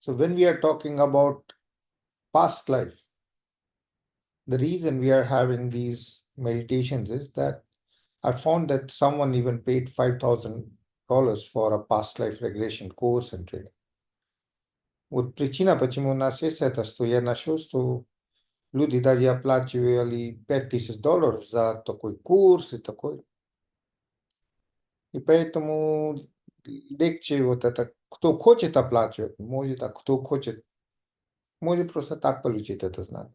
So when we are talking about past life, the reason we are having these meditations is that I found that someone even paid $5,000 for a past life regression course and training. Вот причина, почему у нас есть это, что я нашел, что люди даже оплачивали $5,000 за такой курс и такой. И поэтому легче вот это, кто хочет оплачивать, может, а кто хочет, может просто так получить это знание.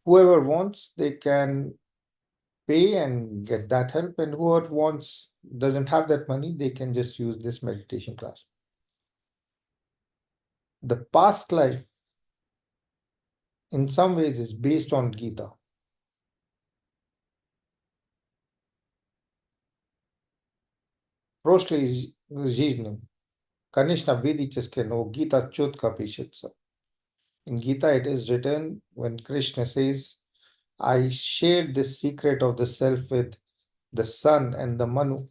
Whoever wants, they can pay and get that help, and whoever wants doesn't have that money, they can just use this meditation class. The past life, in some ways, is based on Gita. Прошлой жизни, конечно, ведически, но Gita четко пишется. In Gita, it is written when Krishna says, I shared the secret of the self with the sun and the Manu.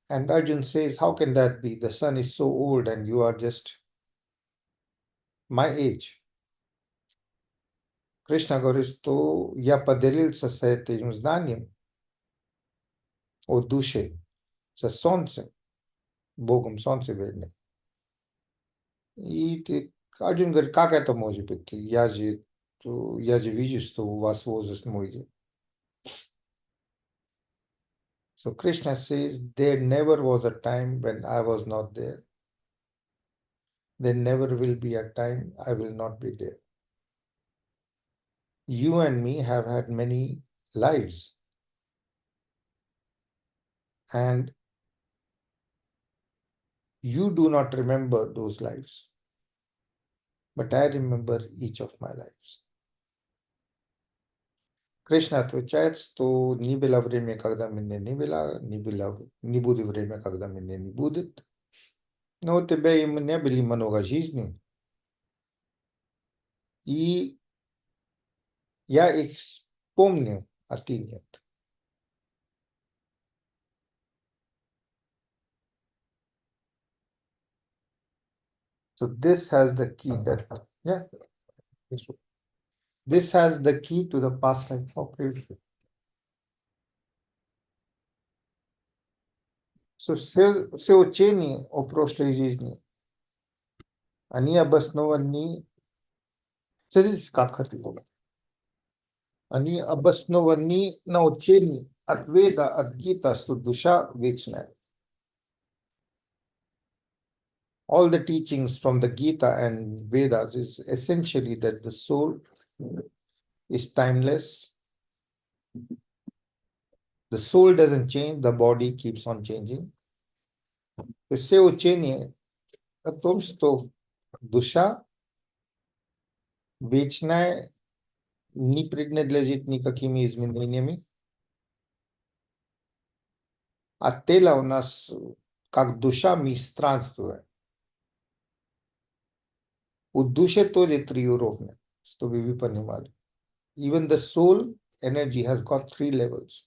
And Arjun says, how can that be? The sun is so old and you are just my age. Krishna говорит, что я поделился с этим знанием о душе, со солнцем, Богом солнца вернее. И Арджун говорит, как это может быть? Я же вижу, что у вас возраст мой. So Krishna says, there never was a time when I was not there. There never will be a time I will not be there. You and me have had many lives. And you do not remember those lives. But I remember each of my lives. Кришна отвечает, что не было время, когда меня не было, не будет время, когда меня не будет. Но у тебя и мне были много жизней. И я их помню, а ты нет. So this has the key that, yeah, this has the key to the past life operation. So все учения о прошлой жизни, они обоснованы, смотрите, как это было. Они обоснованы на учении от Веда, от Гита, что душа вечная. All the teachings from the Gita and Vedas is essentially that the soul is timeless. The soul doesn't change, the body keeps on changing. Все учение о том, что душа вечная, не принадлежит никакими изменениями. А тело у нас, как душа, мы странствуем. У души тоже 3 уровня, чтобы вы понимали. Even the soul energy has got 3 levels.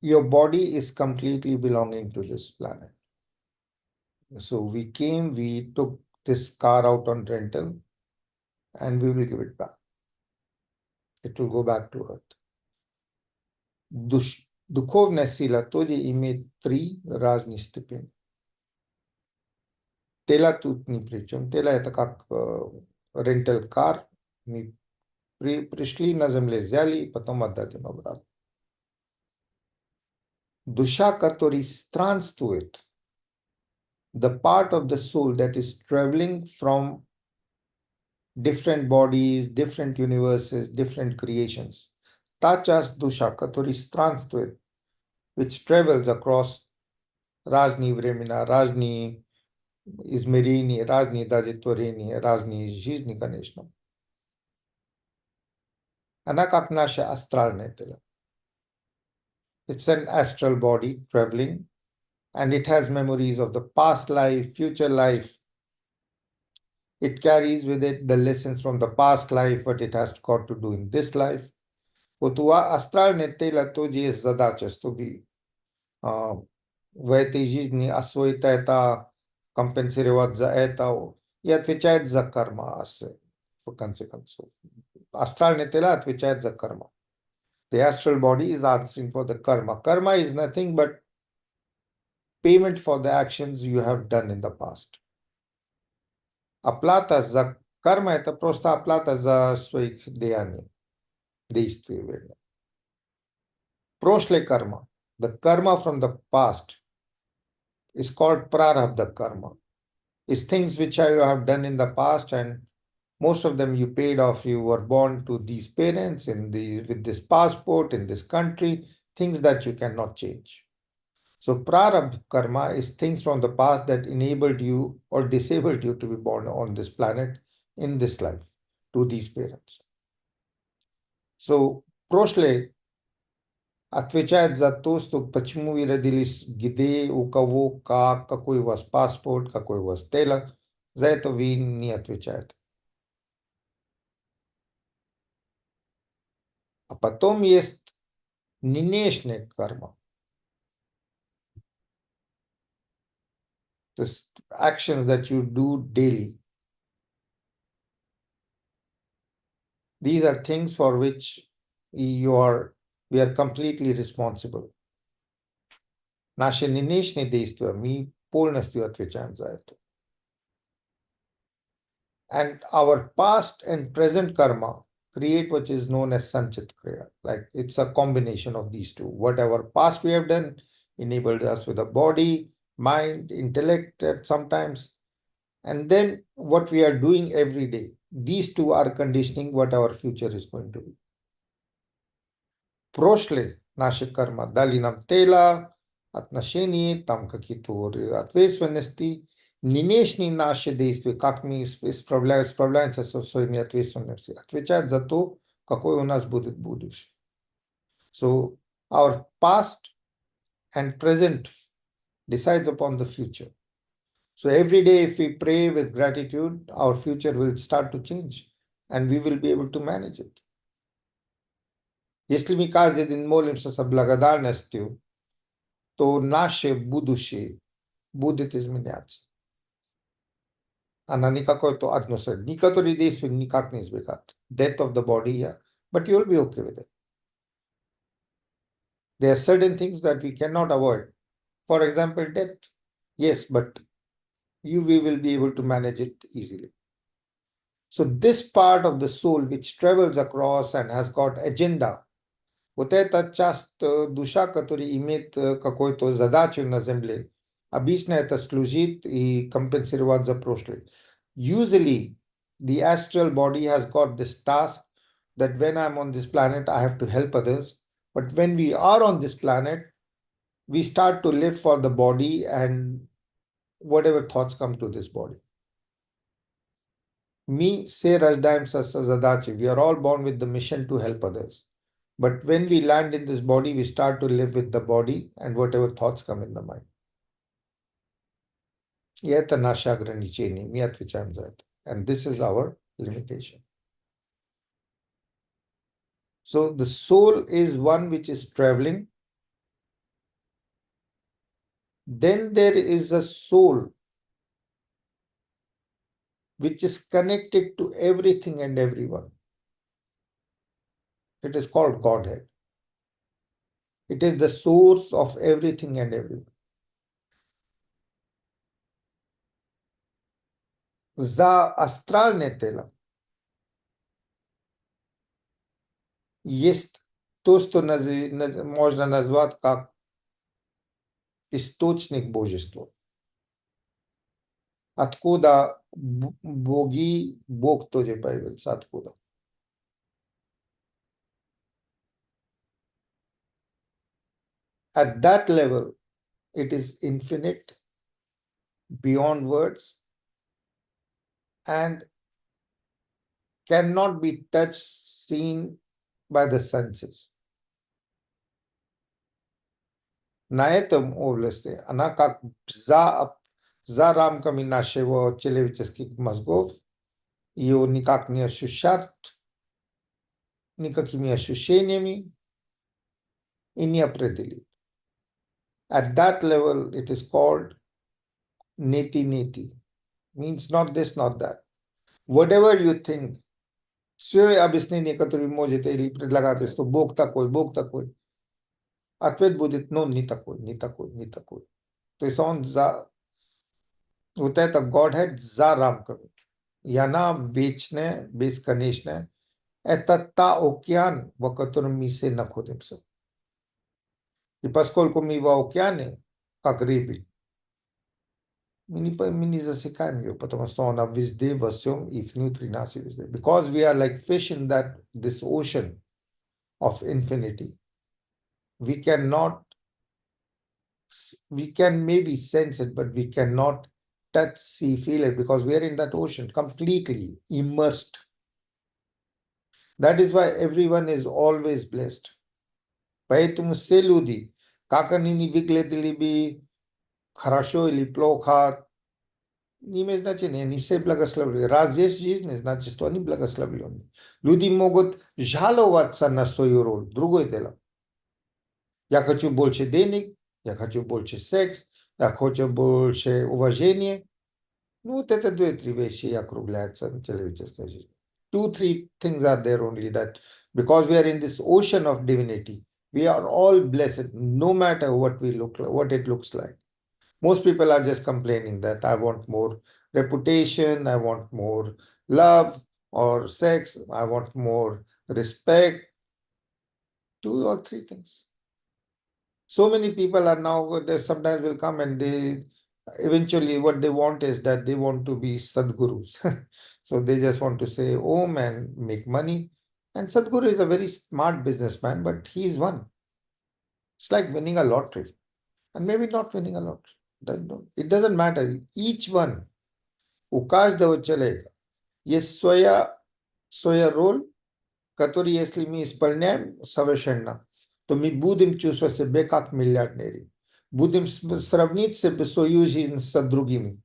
Your body is completely belonging to this planet. So we took this car out on rental, and we will give it back. It will go back to earth. Духовная сила тоже имеет 3 разные степени. Тело тут ни при чем. Тело это как rental car. Мы пришли на земле, взяли и потом отдадим обратно. Душа, который странствует, the part of the soul that is traveling from different bodies, different universes, different creations. Та часть душа, который странствует, which travels across разные времена, разные измерения, разные даже творения, разные жизни, конечно. Она как наше астральное тело. It's an astral body traveling, and it has memories of the past life, future life. It carries with it the lessons from the past life, what it has got to do in this life. Вот у астральное тело тоже есть задача, чтобы в этой жизни освоить это, компенсировать за это и отвечает за карма, в конце концов. Астральное тело отвечает за карма. The astral body is answering for the karma. Karma is nothing but payment for the actions you have done in the past. Оплата за карма — это просто оплата за своих деяний, действий, верно. Прошлое карма, the karma from the past, is called prarabdha karma. It's things which you have done in the past, and most of them you paid off. You were born to these parents with this passport in this country, things that you cannot change. So prarabdha karma is things from the past that enabled you or disabled you to be born on this planet in this life to these parents. So прошлое отвечает за то, что почему вы родились, где, у кого, как, какой у вас паспорт, какой у вас тело. За это вы не отвечаете. А потом есть нынешняя карма. The actions that you do daily. These are things for which we are completely responsible. Наши нынешние действия, мы полностью отвечаем за это. And our past and present karma create what is known as Sanchit Kriya. Like it's a combination of these two. Whatever past we have done enabled us with a body, mind, intellect at sometimes. And then what we are doing every day. These two are conditioning what our future is going to be. Прошлые наши карма дали нам тело, отношения, там какие-то ответственности. Нынешние наши действия, как мы справляемся со своими ответственностями, отвечают за то, какое у нас будет будущее. So our past and present decides upon the future. So every day if we pray with gratitude, our future will start to change and we will be able to manage it. Если мы каждый день молимся с благодарностью, то наше будущее будет изменяться. Она не какое-то одно средство. Некоторые действия никак не избегать. Death of the body, yeah. But you'll be okay with it. There are certain things that we cannot avoid. For example, death. Yes, but we will be able to manage it easily. So this part of the soul which travels across and has got agenda, вот эта часть душа, которая имеет какую-то задачу на земле, обычно это служит и компенсировать за прошлое. Usually, the astral body has got this task that when I'm on this planet, I have to help others. But when we are on this planet, we start to live for the body and whatever thoughts come to this body. Me, say Rajdaim Zadachi, we are all born with the mission to help others. But when we land in this body, we start to live with the body and whatever thoughts come in the mind. И это наше ограничение, мы отвечаем за это. And this is our limitation. So the soul is one which is traveling. Then there is a soul which is connected to everything and everyone. It is called Godhead. It is the source of everything and everyone. За астральное тело есть то, что можно назвать как источник божества. Откуда боги, Бог тоже появился, откуда. At that level, it is infinite, beyond words, and cannot be touched, seen by the senses. На этом области она как за рамками нашего человеческих мозгов, ее никак не ощущать, никакими ощущениями и не определить. At that level, it is called neti neti. Means not this, not that. Whatever you think, все объяснение, которое можете или предлагать, что Бог такой, Бог такой, ответ будет, ну, не такой, не такой, не такой. То есть он за вот это Godhead за рамками. И она вечная, бесконечная. Это та океан, в котором мы все находимся. И поскольку мы в океане, как рыбы, мы не засекаем ее, потому что она везде, во всем и внутри нас и везде. Because we are like fish in that this ocean of infinity. We cannot, we can maybe sense it, but we cannot touch, see, feel it because we are in that ocean completely immersed. That is why everyone is always blessed. Поэтому все люди, как они не выглядели бы хорошо или плохо, не имеет значения, они все благословлены. Раз есть жизнь, значит, что они благословлены. Люди могут жаловаться на свою роль, другое дело. Я хочу больше денег, я хочу больше секс, я хочу больше уважения. Ну, вот это две-три вещи округляются в человеческой жизни. 2-3 things are there only that because we are in this ocean of divinity, we are all blessed, no matter what we look like, what it looks like. Most people are just complaining that I want more reputation, I want more love or sex, I want more respect. 2 or 3 things. So many people are now, they sometimes will come and they eventually what they want is that they want to be Sadgurus. So they just want to say Om and make money. And Sadguru is a very smart businessman, but he is one. It's like winning a lottery. And maybe not winning a lottery. It doesn't matter. Each one, у каждого человека есть своя роль, которую если мы исполняем совершенно, то мы будем чувствовать себя как миллиардеры. Будем сравнить себе свою жизнь с другими.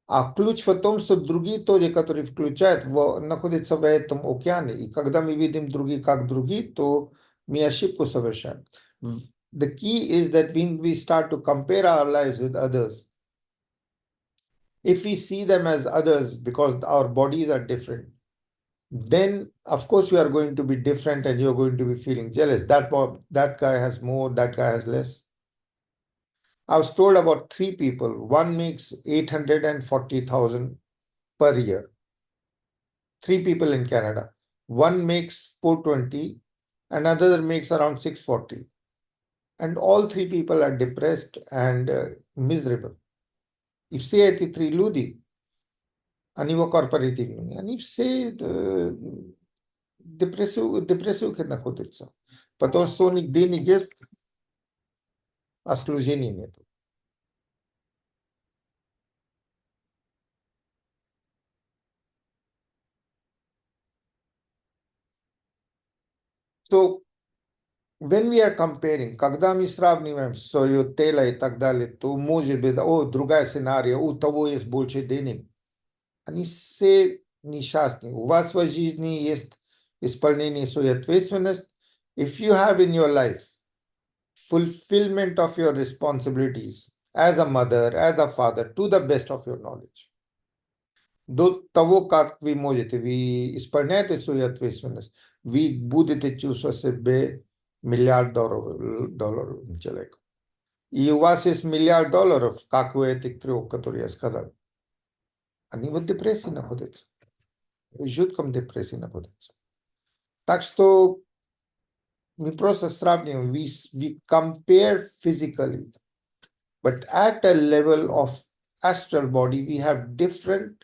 А ключ в том, что другие тоже, которые включают, находятся в этом океане. И когда мы видим другие как другие, то мы ошибку совершаем. The key is that when we start to compare our lives with others, if we see them as others because our bodies are different, then of course we are going to be different and you're going to be feeling jealous. That guy has more, that guy has less. I was told about 3 people. One makes 840,000 per year. 3 people in Canada. One makes 420, another makes around 640. And all 3 people are depressed and miserable. If say эти 3 люди, они во корпоративными, они все депрессию находятся. Потому что у них денег есть, а служения нет. So, when we are comparing, когда мы сравниваем свое тело и так далее, то может быть, другая сценария, у того есть больше денег. Они все несчастны. У вас в жизни есть исполнение своей ответственности. If you have in your life fulfillment of your responsibilities as a mother, as a father, to the best of your knowledge, до того, как вы можете, вы исполняете свою ответственность, вы будете чувствовать себя $1 миллиард человек. И у вас есть $1 миллиард, как у этих 3, которые я сказал. Они в депрессии находятся. В жутком депрессии находятся. Так что мы просто сравниваем. We compare physically. But at a level of astral body, we have different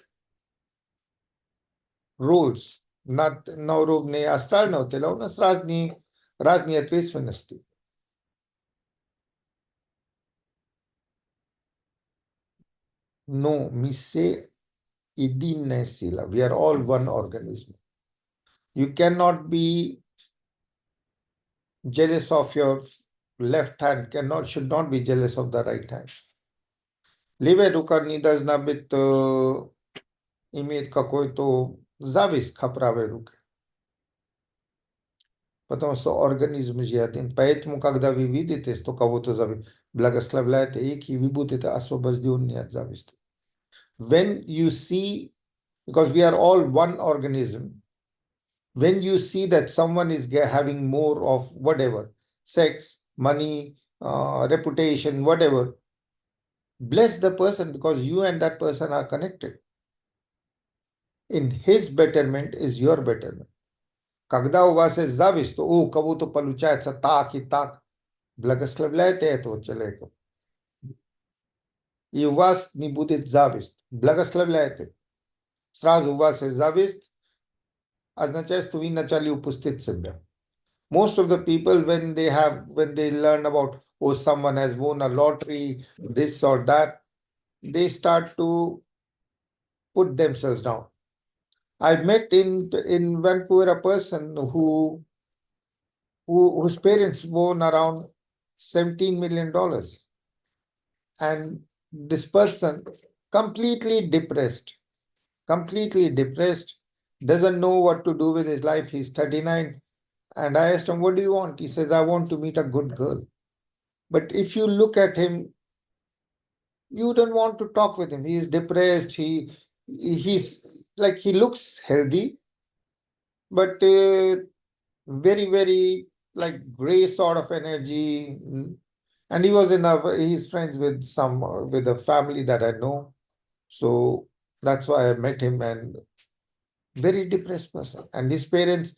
roles. На уровне астрального тела у нас разные ответственности. Но мы все единая сила. We are all one organism. You cannot be jealous of your left hand, should not be jealous of the right hand. Левая рука не должна быть иметь какой-то зависть к правой руке. Потому что организм же один. Поэтому, когда вы видите, что кого-то благословляет, и вы будете освобождены от зависти. When you see, because we are all one organism, when you see that someone is having more of whatever, sex, money, reputation, whatever, bless the person because you and that person are connected. In his betterment is your betterment. Когда у вас есть зависть, то у кого-то получается так и так, благословляйте этого человека. И у вас не будет зависть. Благословляйте. Сразу у вас есть зависть, означает, что вы начали упустить себя. Most of the people, when they learn about, oh, someone has won a lottery, this or that, they start to put themselves down. I met in Vancouver a person whose parents won around $17 million. And this person completely depressed, doesn't know what to do with his life. He's 39. And I asked him, what do you want? He says, I want to meet a good girl. But if you look at him, you don't want to talk with him. He is depressed. He's like, he looks healthy, but very, very like gray sort of energy. And he was he's friends with with a family that I know. So that's why I met him, and very depressed person. And his parents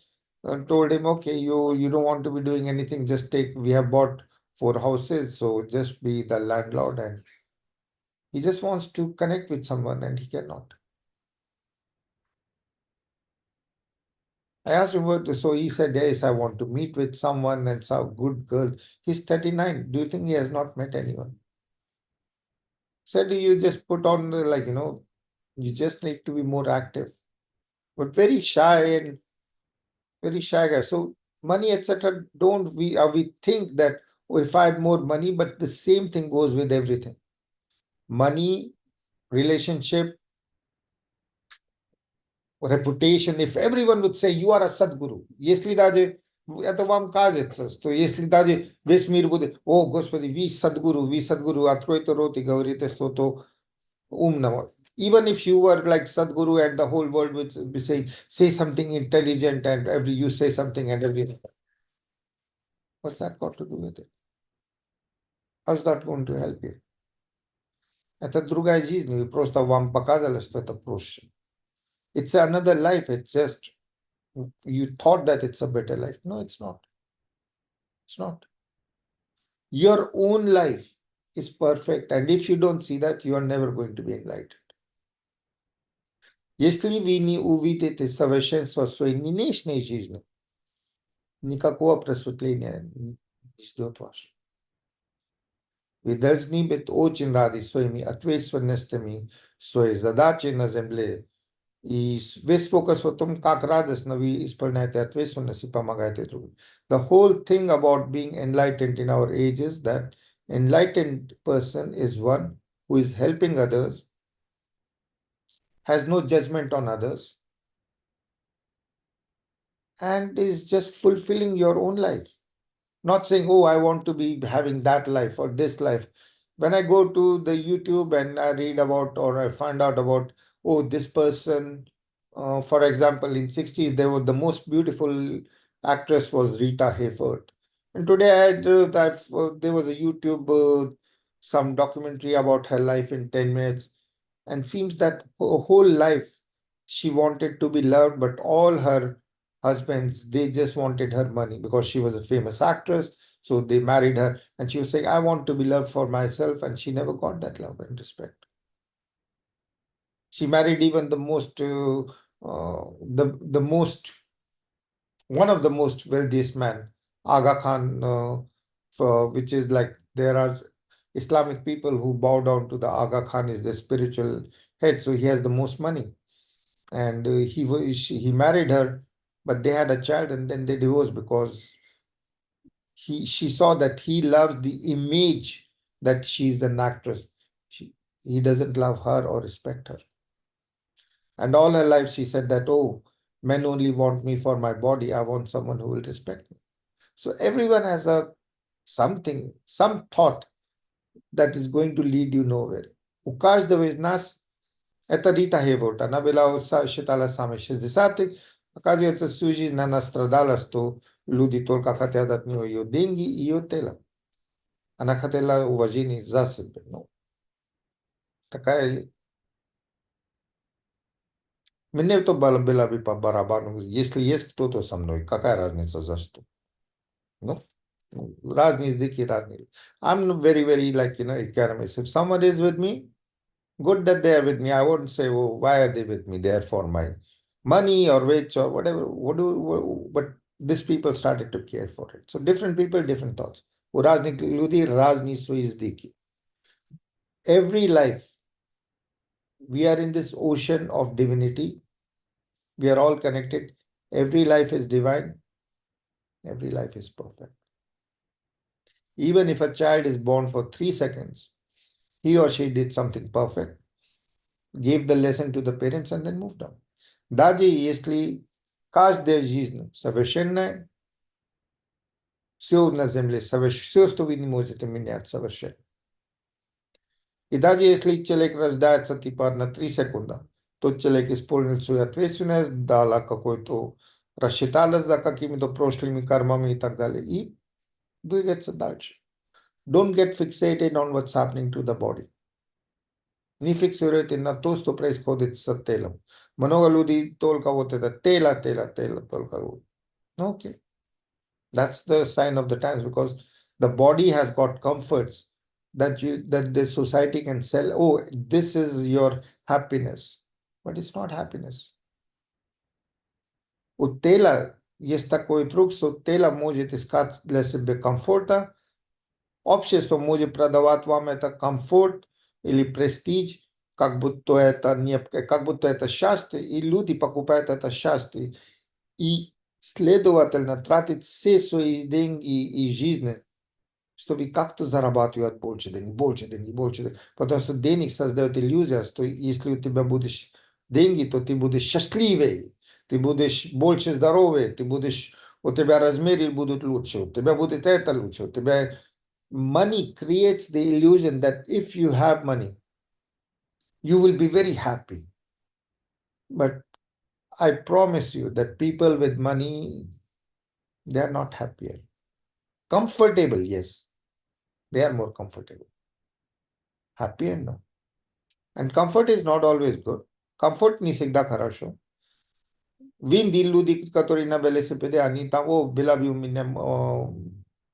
told him, okay, you don't want to be doing anything, just we have bought 4 houses, so just be the landlord. And he just wants to connect with someone and he cannot. I asked him what, so he said, yes, I want to meet with someone and some good girl. He's 39. Do you think he has not met anyone? Said, you just put on you just need to be more active. But very shy guy. So money, etc. Don't we think that, oh, if I had more money, but the same thing goes with everything. Money, relationship, reputation. If everyone would say you are a Sadguru, если даже это вам кажется, что если даже весь мир будет, о, Господи, вы Sadguru, откройте рот и говорите что-то умного. Even if you were like Sadguru and the whole world would be saying, say something intelligent and you say something and everything. What's that got to do with it? How's that going to help you? Это другая жизнь, вы просто вам показали, что это проще. It's another life, it's just, you thought that it's a better life. No, it's not. It's not. Your own life is perfect, and if you don't see that, you are never going to be enlightened. Если вы не увидите совершенство своей нынешней жизни, никакого просветления не ждет вас. Вы должны быть очень рады своими ответственностями, своей задачей на земле. И весь фокус в том, как радостно вы исполняете ответственность и помогаете другим. The whole thing about being enlightened in our age is that enlightened person is one who is helping others, has no judgment on others, and is just fulfilling your own life. Not saying, oh, I want to be having that life or this life. When I go to the YouTube and I read about or I find out about, oh, this person, for example, in 60s, the most beautiful actress was Rita Hayworth. And today there was a YouTube, some documentary about her life in 10 minutes. And seems that her whole life she wanted to be loved, but all her husbands, they just wanted her money because she was a famous actress. So they married her and she was saying, I want to be loved for myself. And she never got that love and respect. She married even one of the most wealthiest man, Aga Khan, which is like, there are Islamic people who bow down to the Aga Khan is the spiritual head. So he has the most money. And he married her, but they had a child and then they divorced because she saw that he loves the image that she's an actress. He doesn't love her or respect her. And all her life she said that, oh, men only want me for my body. I want someone who will respect me. So everyone has a something, some thought that is going to lead you nowhere. U każdego z nas это Рита Хейворт. Она была считала самой 60-х. Оказывается, всю жизнь она страдала, что люди только хотят от нее ее деньги и ее тело. Она хотела уважения за себя. Ну, такая... Мне то было бы по барабану. Если есть кто-то со мной, какая разница за что? No, разные языки, разные. I'm very, very like, economist. If someone is with me, good that they are with me. I won't say, oh, why are they with me? They are for my money or rich or whatever. But these people started to care for it. So different people, different thoughts. वो राजनीति राजनीति every life, we are in this ocean of divinity. We are all connected. Every life is divine. Every life is perfect. Even if a child is born for 3 seconds, he or she did something perfect, gave the lesson to the parents, and then moved on. Даже если каждая жизнь совершенная, все на земле, все, что вы не можете менять, совершенно. И даже если человек рождается типа на 3 секунды, тот человек исполнил свою ответственность, дала какой-то, рассчиталась за какими-то прошлыми кармами и так далее, и двигается дальше. Don't get fixated on what's happening to the body. Не фиксируйте на то, что происходит с телом. Много людей только вот это тело, только вот. Okay. That's the sign of the times, because the body has got comforts that the society can sell. Oh, this is your happiness. But it's not happiness. У тела есть такой трюк, что тело может искать для себя комфорта. Общество может продавать вам это комфорт или престиж, как будто это не, как будто это счастье, и люди покупают это счастье. И, следовательно, тратят все свои деньги и жизнь, чтобы как-то зарабатывать больше денег, больше денег, больше денег. Потому что денег создает иллюзия, что если у тебя будешь деньги, то ты будешь счастливее, ты будешь больше здоровый, ты будешь, у тебя размеры будут лучше, у тебя будет это лучше, у тебя... Money creates the illusion that if you have money, you will be very happy. But I promise you that people with money, they are not happier. Comfortable, yes. They are more comfortable. Happier, no. And comfort is not always good. Comfort не всегда хорошо. Види люди, которые на велосипеде, они там, о, была бы у меня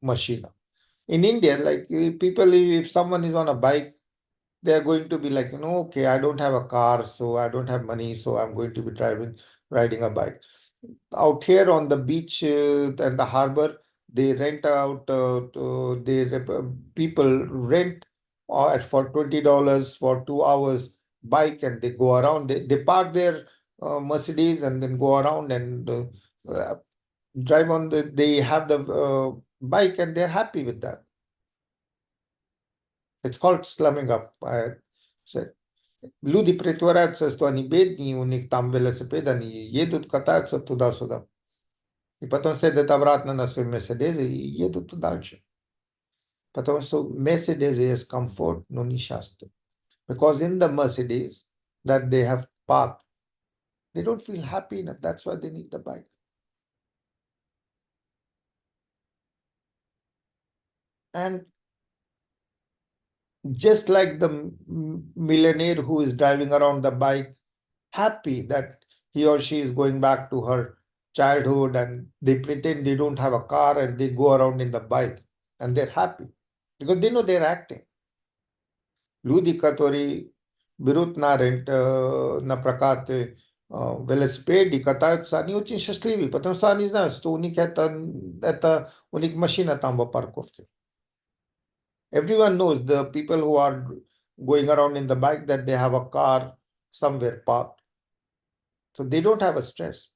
машина. In India, like people, if someone is on a bike, they are going to be like, okay, I don't have a car, so I don't have money, so I'm going to be riding a bike. Out here on the beach and the harbor, they rent out, people rent for $20 for 2 hours bike, and they go around. They park their Mercedes and then go around and drive on they have the bike, and they're happy with that. It's called slumming up. I said, люди притворяются, что они бедные, у них там велосипед, они едут, катаются туда-сюда. И потом сидят обратно на свои Мерседесы и едут дальше. Потому что Mercedes есть комфорт, но не счастье. Because in the Mercedes that they have parked, they don't feel happy enough. That's why they need the bike. And just like the millionaire who is driving around the bike, happy that he or she is going back to her childhood, and they pretend they don't have a car and they go around in the bike and they're happy because they know they're acting. Люди, которые берут на рент, на прокат велосипед и катаются, они очень счастливы, потому что они знают, что у них это у них машина там в парковке. Everyone knows, the people who are going around in the bike, that they have a car somewhere parked. So they don't have a stress.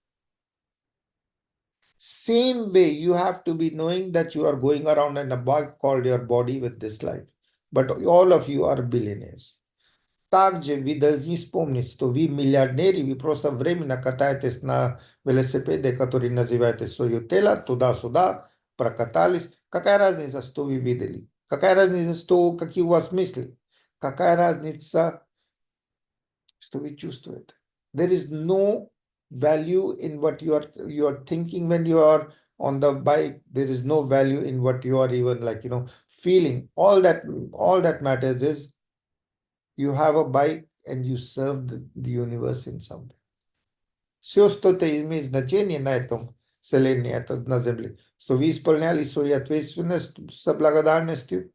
Same way, you have to be knowing that you are going around in a bike called your body with this life. But all of you are billionaires. Также вы должны вспомнить, что вы миллиардеры, вы просто временно катаетесь на велосипеде, который называется свое тело, туда-сюда, прокатались. Какая разница, что вы видели? Какая разница, какие у вас мысли? Какая разница, что вы чувствуете? There is no value in what you are thinking when you are on the bike. There is no value in what you are even feeling. All that matters is you have a bike and you serve the universe in some way. Все, что-то имеет значение на этом вселенной, это на Земле, что вы исполняли свою ответственность с благодарностью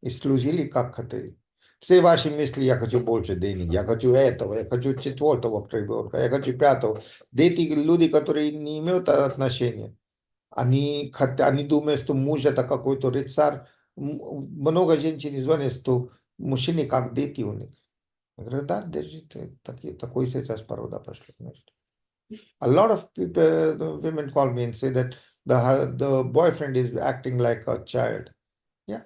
и служили как хотели. Все ваши мысли: я хочу больше денег, я хочу этого, я хочу четвертого ребенка, я хочу пятого. Дети, люди, которые не имеют отношения, они думают, что муж это какой-то рыцарь. Много женщин звонят, что мужчины как дети у них. Я говорю: да, держите, такой сейчас порода пошла. A lot of people, women call me and say that the boyfriend is acting like a child. Yeah,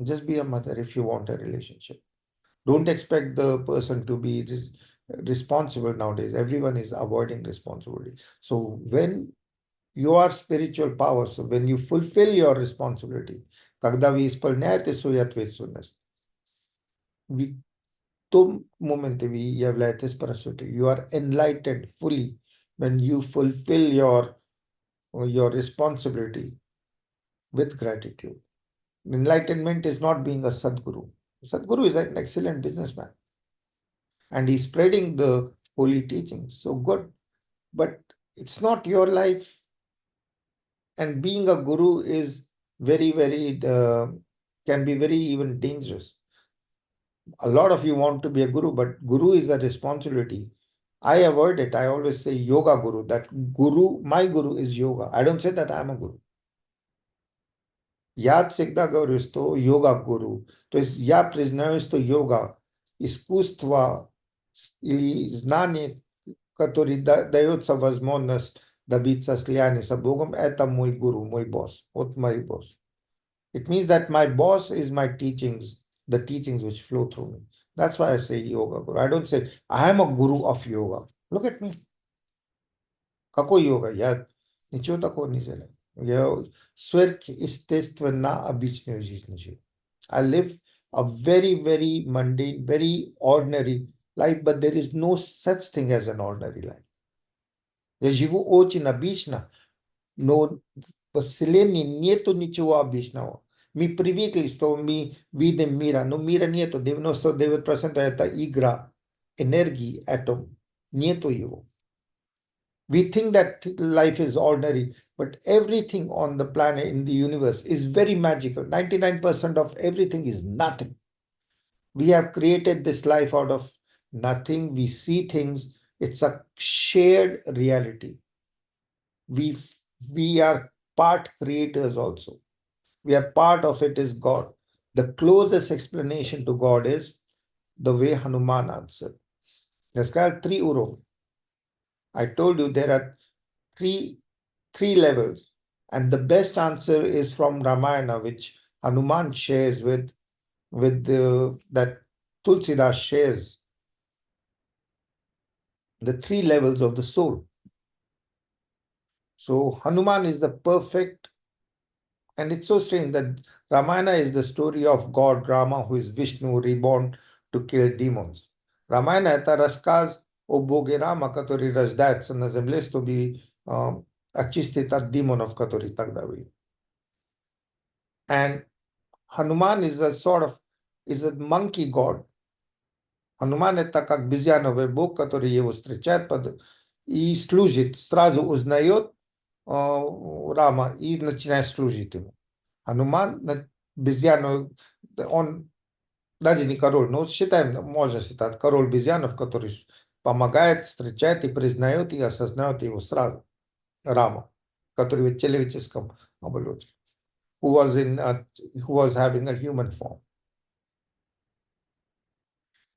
just be a mother if you want a relationship. Don't expect the person to be responsible nowadays. Everyone is avoiding responsibility. So when you are spiritual power, so when you fulfill your responsibility, когда вы исполняете свою ответственность, в том моменте вы являетесь парашютой. You are enlightened fully when you fulfill your responsibility with gratitude. Enlightenment is not being a Sadguru. Sadguru is an excellent businessman and he's spreading the holy teachings. So good. But it's not your life. And being a guru is very, very, can be very even dangerous. A lot of you want to be a guru, but guru is a responsibility. I avoid it. I always say yoga guru, that guru, my guru is yoga. I don't say that I'm a guru. Я всегда говорю, что йога-гуру. То есть я признаю, что йога, искусство или знание, которое дается возможность добиться слияния с Богом, это мой гуру, мой босс. Вот мой босс. It means that my boss is my teachings, the teachings which flow through me. That's why I say yoga guru. I don't say I am a guru of yoga. Look at me. Какой йога? Я ничего такого не делаю. Я сверхъестественно обычную жизнь живу. I live a very, very mundane, very ordinary life, but there is no such thing as an ordinary life. Я живу очень обычно, но в Вселенной нету ничего обычного. Мы привыкли, что мы видим мира, но мира нету. 99% это игра энергии, атом. Нету его. We think that life is ordinary, but everything on the planet, in the universe, is very magical. 99% of everything is nothing. We have created this life out of nothing. We see things. It's a shared reality. We are part creators also. We are part of it is God. The closest explanation to God is the way Hanuman answered. There's got three Uruv. I told you there are three levels, and the best answer is from Ramayana, which Hanuman shares with that Tulsidas shares. The three levels of the soul. So Hanuman is the perfect, and it's so strange that Ramayana is the story of God Rama, who is Vishnu reborn to kill demons. Ramayana это рассказ о Боге Рама, который рождается на земле, чтобы очистить от демонов, которые тогда были. And Hanuman is a monkey god. Hanuman это как обезьяновый бог, который его встречает и служит, сразу узнает Рама и начинает служить ему. Хануман обезьяну, он даже не король, но считаем, можно считать, король обезьянов, который помогает, встречает и признает и осознает его сразу. Рама, который в человеческом оболочке, who was having a human form.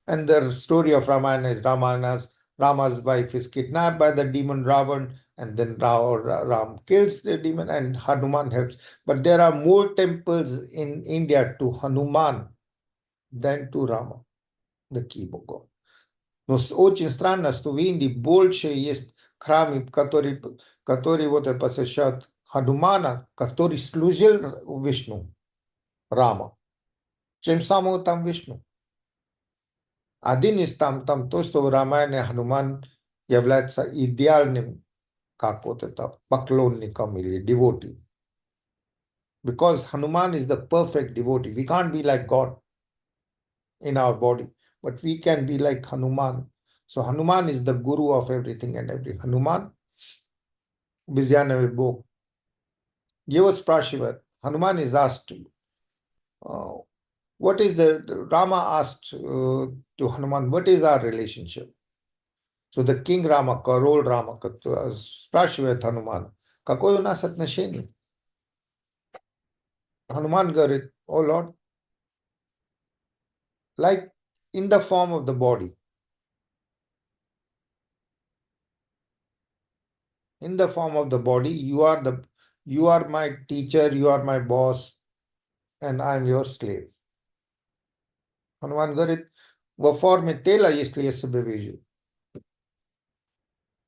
And the story of Ramayana is Rama's wife is kidnapped by the demon Ravan, and then Ram kills the demon and Hanuman helps. But there are more temples in India to Hanuman than to Rama, the key god. Но очень странно, что в Индии больше есть храмы, которые вот посещают Hanumana, который служил Вишну, Рама. Чем самого там Вишну. Один из там то, что в Рамаяне Хануман является идеальным, как вот это, поклонником или devotee. Because Hanuman is the perfect devotee. We can't be like God in our body, but we can be like Hanuman. So Hanuman is the guru of everything and every. Hanuman, Bizyanave Bog. Ye was Prashivat. Hanuman is asked, uh, what is Rama asked to Hanuman, what is our relationship? So the king Rama, Karol Rama, Prashivat Hanuman, какое у нас отношение? Hanuman говорит, oh Lord, like in the form of the body. In the form of the body, you are my teacher, you are my boss, and I am your slave. Hanuman говорит, во форме тела, если я себя вижу,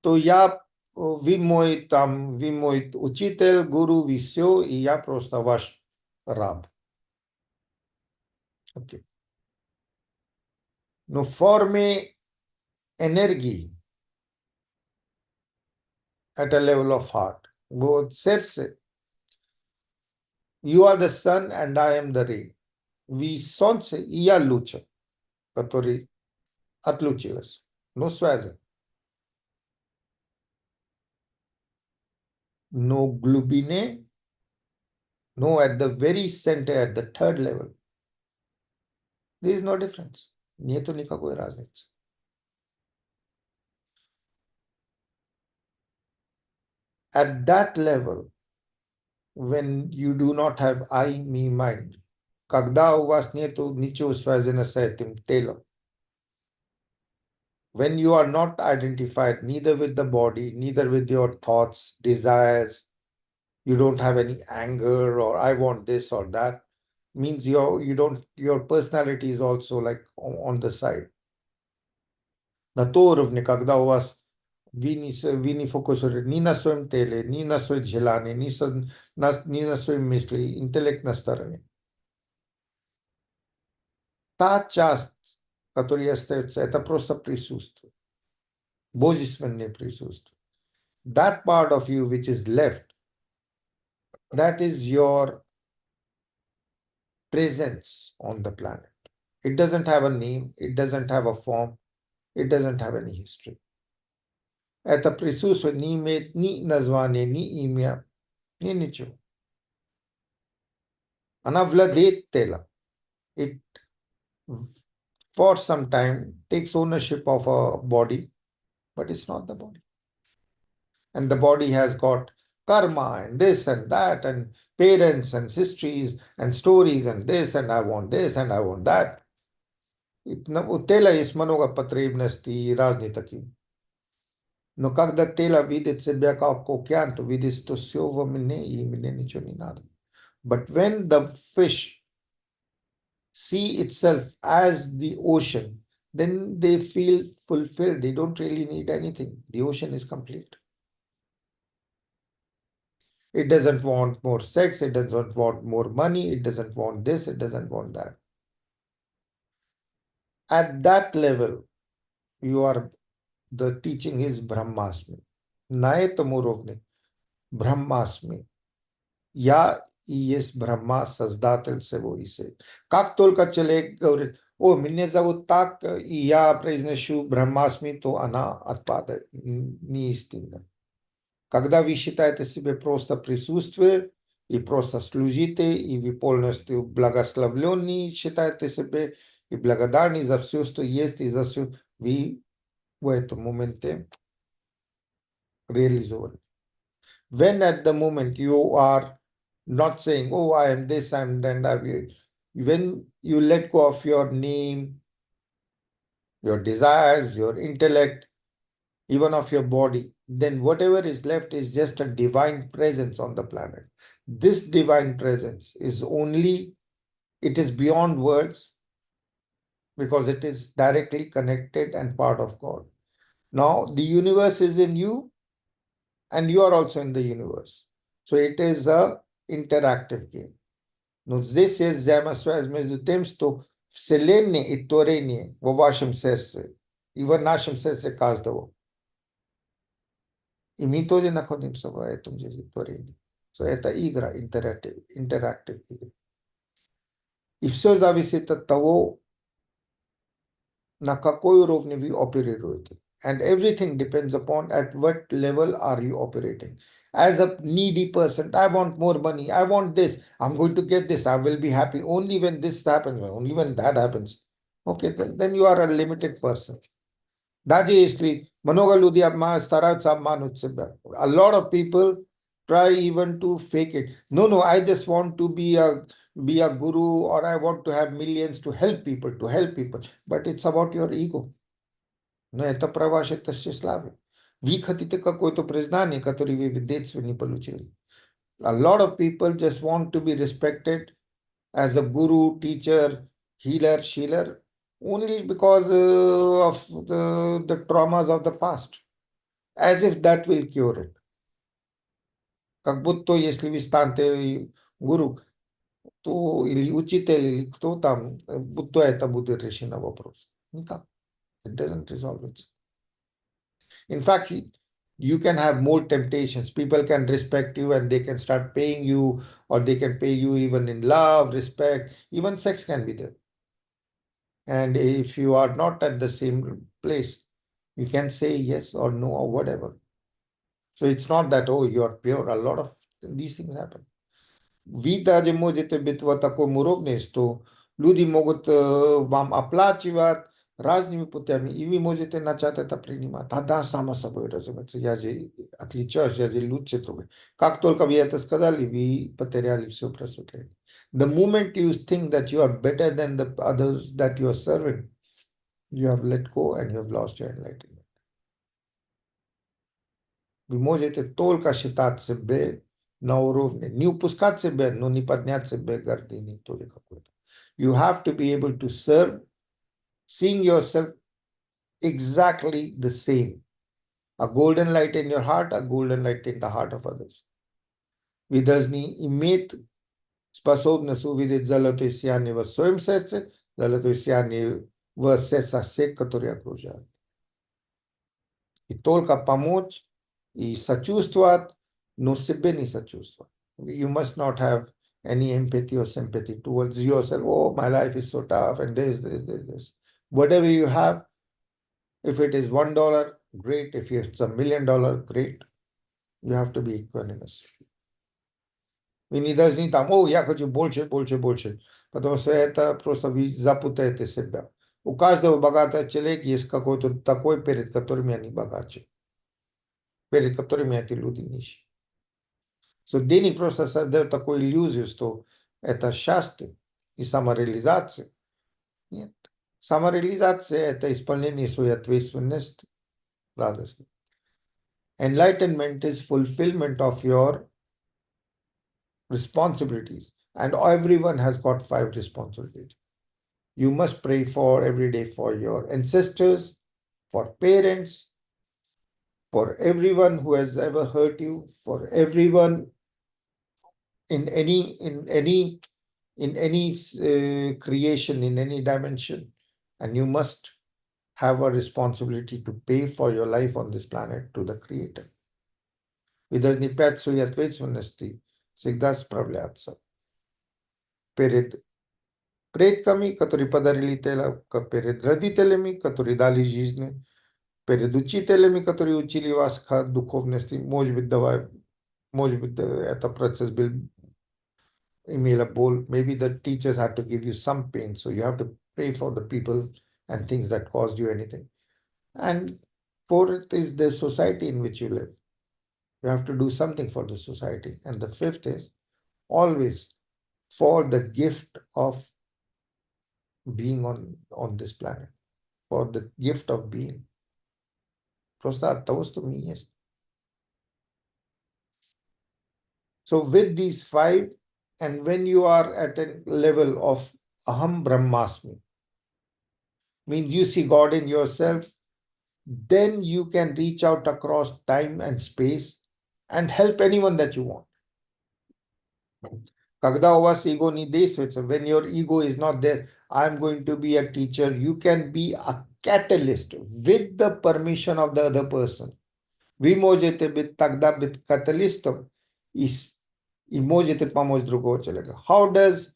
то я, вы мой учитель, гуру, вы все, и я просто ваш раб. Okay. Но в форме энергии, at a level of heart, вот сердце, you are the sun and I am the rain. Вы солнце, и я луч, который отлучилась. Но связан. No глубине, no at the very center, at the third level. There is no difference. Нету никакой разницы. At that level, when you do not have I, me, mind, когда у вас нету ничего связано с этим телом, when you are not identified neither with the body, neither with your thoughts, desires, you don't have any anger or I want this or that, means your personality is also like on the side. На то уровне, когда у вас вы не фокусируете ни на своем теле, ни на своих желаниях, ни на своей мысли, интеллект на стороне. Та часть, которая остается, это просто присутствие. Божественное присутствие. That part of you which is left, that is your presence on the planet. It doesn't have a name, it doesn't have a form, it doesn't have any history. Это присутствие не имеет ни названия, ни имя, ни ничего. Она владеет телом. It, for some time, takes ownership of a body, but it's not the body. And the body has got karma and this and that and parents and histories and stories and this and I want this and I want that. У тела есть много потребностей разных таких. Но когда тело видит себя как океан, то видит, что все во мне, и мне ничего не надо. But when the fish see itself as the ocean, then they feel fulfilled. They don't really need anything. The ocean is complete. It doesn't want more sex. It doesn't want more money. It doesn't want this. It doesn't want that. At that level, the teaching is Brahmasmi. На этом уровне Brahmasmi. Я и есть Брахма, создатель всего и все. Как только человек говорит, о, меня зовут так, и я произношу Брахмасми, то она отпадает. Не истинно. Когда вы считаете себе просто присутствие, и просто служите, и вы полностью благословленные считаете себе, и благодарны за все, что есть, и за все, вы в этом моменте реализованы. When at the moment you are not saying, oh, I am this, I am that, when you let go of your name, your desires, your intellect, even of your body, then whatever is left is just a divine presence on the planet. This divine presence is it is beyond words because it is directly connected and part of God. Now, the universe is in you and you are also in the universe. So it is a interactive game. No здесь есть взаимосвязь между тем, что Вселенная и творение в вашем сердце и в нашем сердце каждого. И мы тоже находимся в этом же творении. So это игра, интерактив игра. И все зависит от того, на какой уровне вы оперируете. And everything depends upon at what level are you operating. As a needy person, I want more money, I want this, I'm going to get this, I will be happy only when this happens, only when that happens. Okay, then you are a limited person. Даже если много людей стараются обмануть себя. A lot of people try even to fake it. No, I just want to be a guru, or I want to have millions to help people, But it's about your ego. Но это про ваше тщеславие. Вы хотите какое-то признание, которое вы в детстве не получили. A lot of people just want to be respected as a guru, teacher, healer, shealer, only because of the traumas of the past, as if that will cure it. Как будто если вы станете гуру, то или учитель, или кто там, будто это будет решено вопрос. Никак. It doesn't resolve it. In fact, you can have more temptations. People can respect you and they can start paying you, or they can pay you even in love, respect, even sex can be there. And if you are not at the same place, you can say yes or no or whatever. So it's not that, oh, you're pure. A lot of these things happen. Ви даже можете быть в таком уровне, что люди могут вам оплачивать разными путями, и вы можете начать это принимать. Тогда само собой разумеется, я же отличаюсь, я же лучше другой. Как только вы это сказали, вы потеряли все просветление. The moment you think that you are better than the others that you are serving, you have let go and you have lost your enlightenment. Вы можете только считать себя на уровне, не упускать себя, но не поднять себя гордыни то ли какой-то. You have to be able to serve, seeing yourself exactly the same. A golden light in your heart, a golden light in the heart of others. Вы должны иметь способность увидеть золотое сияние в своем сердце, золотое сияние в сердцах всех, которые окружают. И только помочь и сочувствовать, но себе не сочувствовать. You must not have any empathy or sympathy towards yourself. Oh, my life is so tough, and this. Whatever you have, if it is $1, great. If it's $1 million, great. You have to be equanimous. Вы не должны там, о, я хочу больше, потому что это просто вы запутаете себя. У каждого богатого человека есть какой-то такой, перед которым они богаче, перед которыми эти люди нищие. So денег просто создает такую иллюзию, что это счастье и самореализация. Нет. Самореализация – это исполнение своей ответственности, радости. Enlightenment is fulfillment of your responsibilities. And everyone has got 5 responsibilities. You must pray for every day for your ancestors, for parents, for everyone who has ever hurt you, for everyone in any creation, in any dimension. And you must have a responsibility to pay for your life on this planet to the Creator. Вы должны пять своей ответственности всегда справляться перед предками, которые подарили тело, перед родителями, которые дали жизнь, перед учителями, которые учили вас к духовности. Может быть, это процесс был, имела боль. Maybe the teachers had to give you some pain, so you have to pray for the people and things that caused you anything. And fourth is the society in which you live. You have to do something for the society. And the fifth is always for the gift of being on this planet, for the gift of being. Просто от того, что мы есть. So with these 5, and when you are at a level of Aham Brahmasmi, means you see God in yourself, then you can reach out across time and space and help anyone that you want. Когда у вас эго не действует, so when your ego is not there, I'm going to be a teacher, you can be a catalyst with the permission of the other person. Вы можете быть тогда быть каталистом и можете помочь другого человека. How does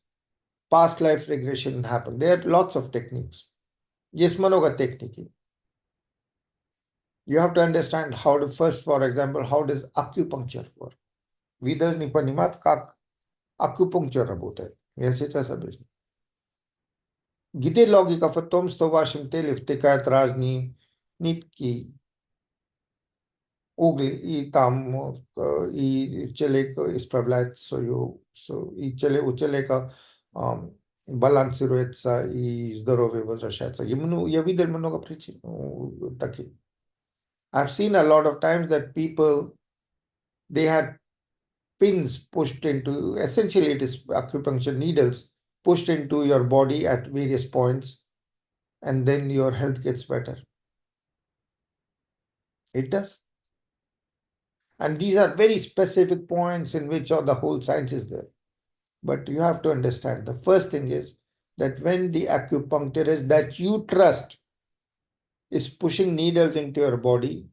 past life regression happen? There are lots of techniques. Есть много техники. You have to understand how to first, for example, how does acupuncture work? Вы должны понимать, как акупунктура работает. Я сейчас объясню. Где логика в том, что в вашем теле втыкают разные нитки, угли, и там и человек исправляет и у человека балансируется, и здоровье возвращается. Я видел много причин таких. I've seen a lot of times that people, they had pins pushed into, essentially it is acupuncture needles pushed into your body at various points, and then your health gets better. It does. And these are very specific points in which the whole science is there. But you have to understand, the first thing is that when the acupuncturist that you trust is pushing needles into your body,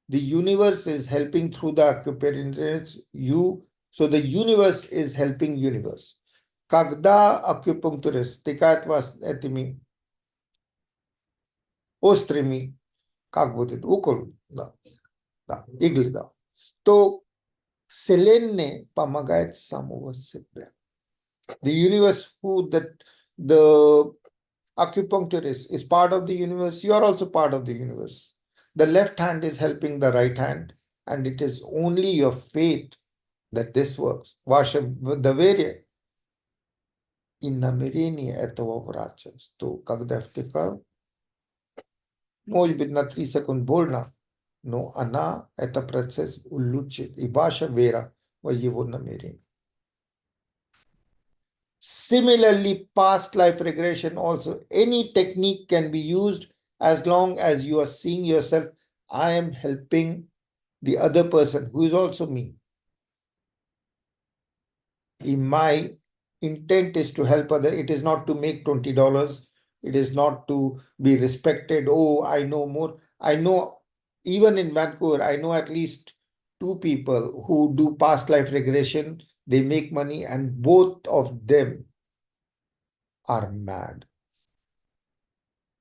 the universe is helping through the acupuncturist you, so the universe is helping universe. Когда акупунктурист стыкает вас этими острыми, как будет, укол, да, иглы, да, то Вселенная помогает самого себя. The universe, the acupuncturist is part of the universe, you are also part of the universe. The left hand is helping the right hand, and it is only your faith that this works. Ваше доверие и намерение этого врача, что когда втыкаю, может быть на 3 секунды больно, но это процесс улучшит, и ваша вера в его намерение. Similarly, past life regression also, any technique can be used as long as you are seeing yourself, I am helping the other person who is also me. In my intent is to help other, it is not to make $20. It is not to be respected. Oh, I know more. I know, even in Vancouver, I know at least 2 people who do past life regression. They make money, and both of them are mad.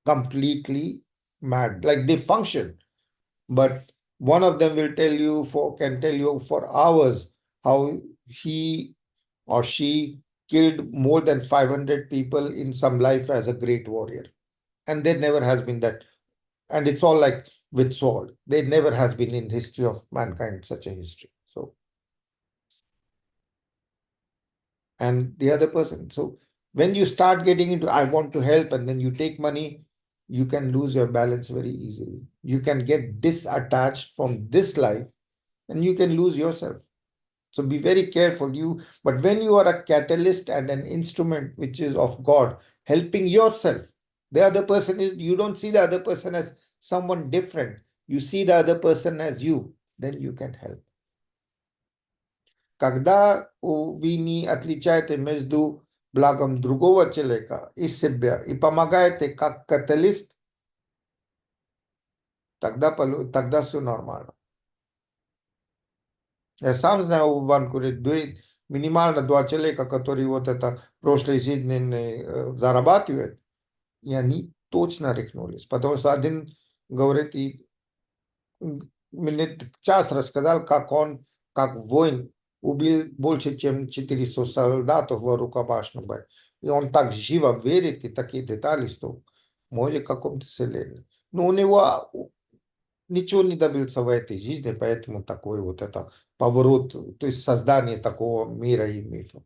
Completely mad. Like they function, but one of them will can tell you for hours how he or she killed more than 500 people in some life as a great warrior. And there never has been that. And it's all like with sword. There never has been in history of mankind such a history. So, and the other person. So when you start getting into, I want to help, and then you take money, you can lose your balance very easily. You can get disattached from this life, and you can lose yourself. So be very careful. But when you are a catalyst and an instrument which is of God, helping yourself, the other person is, you don't see the other person as someone different. You see the other person as you, then you can help. Когда вы не отличаете между благом другого человека и себя и помогаете как каталист, тогда все нормально. Я сам знаю в Ванкувере минимально 2 человека, которые вот это прошлой жизни зарабатывают, и они точно рехнулись. Потому что один говорит, и мне час рассказал, как он, как воин, убил больше, чем 400 солдатов в рукопашном бою. И он так живо верит в такие детали, что может в каком-то вселенной. Но у него ничего не добился в этой жизни, поэтому такой вот это поворот, то есть создание такого мира и мифа.